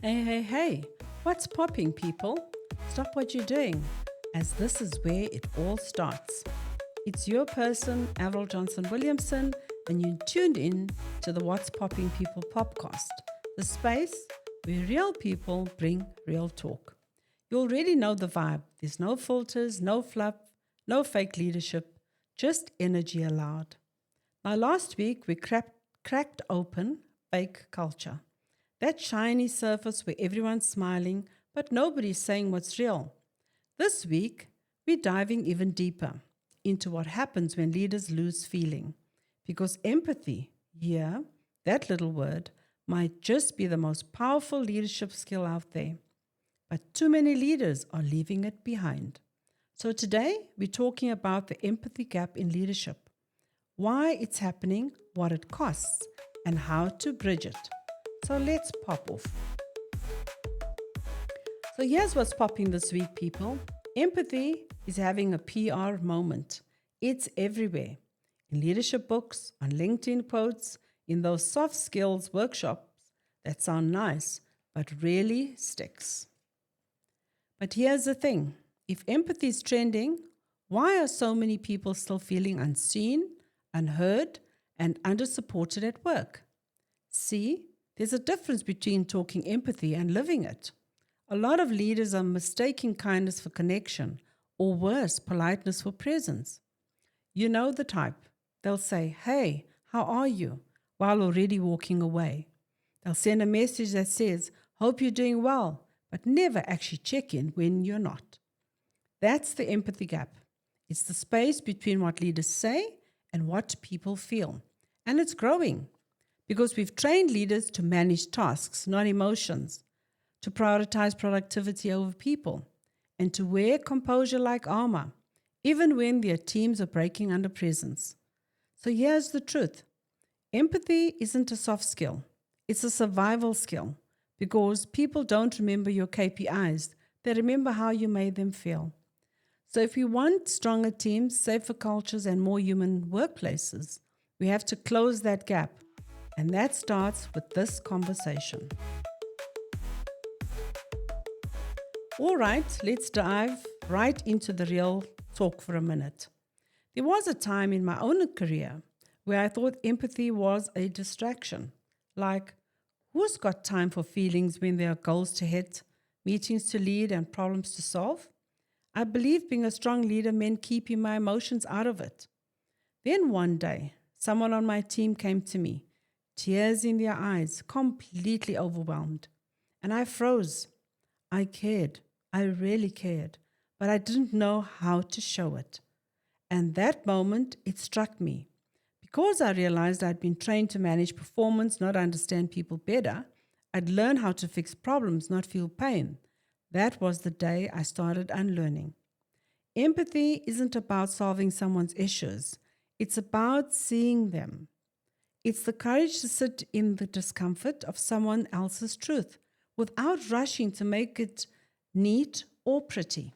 Hey, hey, hey, what's popping, people? Stop what you're doing, as this is where it all starts. It's your person, Avril Johnson Williamson, and you tuned in to the What's Popping People Popcast, the space where real people bring real talk. You already know the vibe. There's no filters, no fluff, no fake leadership, just energy allowed. Now, last week we cracked open fake culture. That shiny surface where everyone's smiling, but nobody's saying what's real. This week, we're diving even deeper into what happens when leaders lose feeling. Because empathy, yeah, that little word, might just be the most powerful leadership skill out there. But too many leaders are leaving it behind. So today, we're talking about the empathy gap in leadership, why it's happening, what it costs, and how to bridge it. So let's pop off. So here's what's popping this week, people. Empathy is having a PR moment. It's everywhere. In leadership books, on LinkedIn quotes, in those soft skills workshops that sound nice, but really sticks. But here's the thing. If empathy is trending, why are so many people still feeling unseen, unheard, and undersupported at work? See, there's a difference between talking empathy and living it. A lot of leaders are mistaking kindness for connection, or worse, politeness for presence. You know the type. They'll say, "Hey, how are you?" while already walking away. They'll send a message that says, "Hope you're doing well," but never actually check in when you're not. That's the empathy gap. It's the space between what leaders say and what people feel. And it's growing because we've trained leaders to manage tasks, not emotions, to prioritize productivity over people, and to wear composure like armor, even when their teams are breaking under presence. So here's the truth. Empathy isn't a soft skill. It's a survival skill because people don't remember your KPIs. They remember how you made them feel. So if we want stronger teams, safer cultures, and more human workplaces, we have to close that gap. And that starts with this conversation. All right, let's dive right into the real talk for a minute. There was a time in my own career where I thought empathy was a distraction. Like, who's got time for feelings when there are goals to hit, meetings to lead, and problems to solve? I believed being a strong leader meant keeping my emotions out of it. Then one day, someone on my team came to me, tears in their eyes, completely overwhelmed. And I froze. I cared. I really cared. But I didn't know how to show it. And that moment, it struck me. Because I realized I'd been trained to manage performance, not understand people better, I'd learn how to fix problems, not feel pain. That was the day I started unlearning. Empathy isn't about solving someone's issues. It's about seeing them. It's the courage to sit in the discomfort of someone else's truth without rushing to make it neat or pretty.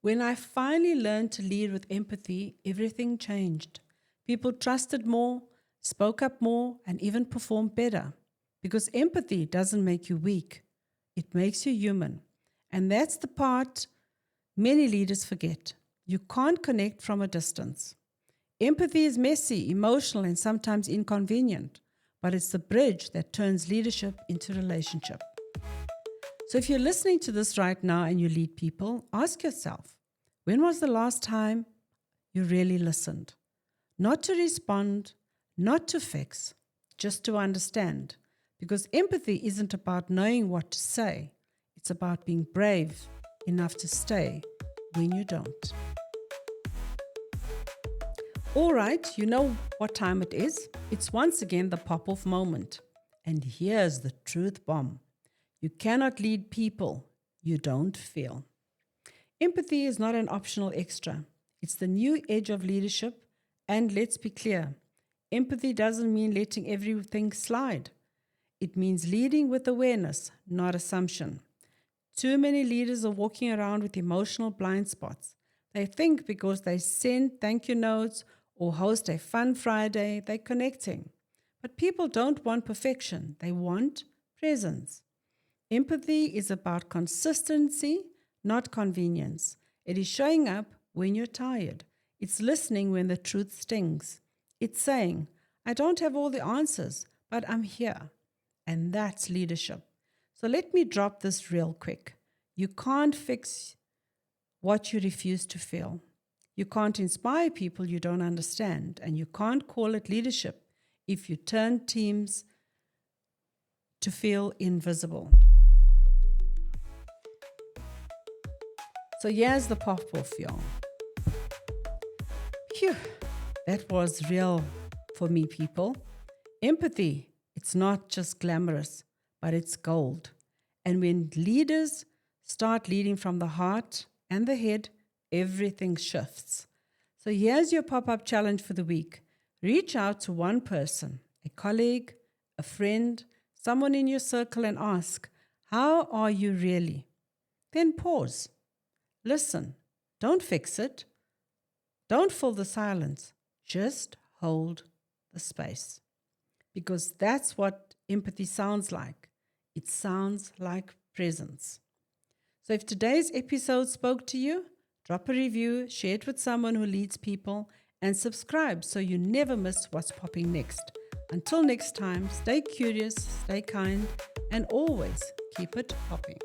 When I finally learned to lead with empathy, everything changed. People trusted more, spoke up more, and even performed better. Because empathy doesn't make you weak. It makes you human. And that's the part many leaders forget. You can't connect from a distance. Empathy is messy, emotional, and sometimes inconvenient, but it's the bridge that turns leadership into relationship. So if you're listening to this right now and you lead people, ask yourself, when was the last time you really listened? Not to respond, not to fix, just to understand. Because empathy isn't about knowing what to say. It's about being brave enough to stay when you don't. All right, you know what time it is. It's once again the pop-off moment. And here's the truth bomb. You cannot lead people you don't feel. Empathy is not an optional extra. It's the new edge of leadership. And let's be clear, empathy doesn't mean letting everything slide. It means leading with awareness, not assumption. Too many leaders are walking around with emotional blind spots. They think because they send thank you notes or host a fun Friday, they're connecting. But people don't want perfection. They want presence. Empathy is about consistency, not convenience. It is showing up when you're tired. It's listening when the truth stings. It's saying, I don't have all the answers, but I'm here. And that's leadership. So let me drop this real quick. You can't fix what you refuse to feel. You can't inspire people you don't understand, and you can't call it leadership if you turn teams to feel invisible. So here's the pop off, y'all. Phew, that was real for me, people. Empathy, it's not just glamorous, but it's gold. And when leaders start leading from the heart and the head, everything shifts. So here's your pop-up challenge for the week. Reach out to one person, a colleague, a friend, someone in your circle, and ask, how are you really? Then pause. Listen. Don't fix it. Don't fill the silence. Just hold the space. Because that's what empathy sounds like. It sounds like presence. So if today's episode spoke to you, drop a review, share it with someone who leads people, and subscribe so you never miss what's popping next. Until next time, stay curious, stay kind, and always keep it popping.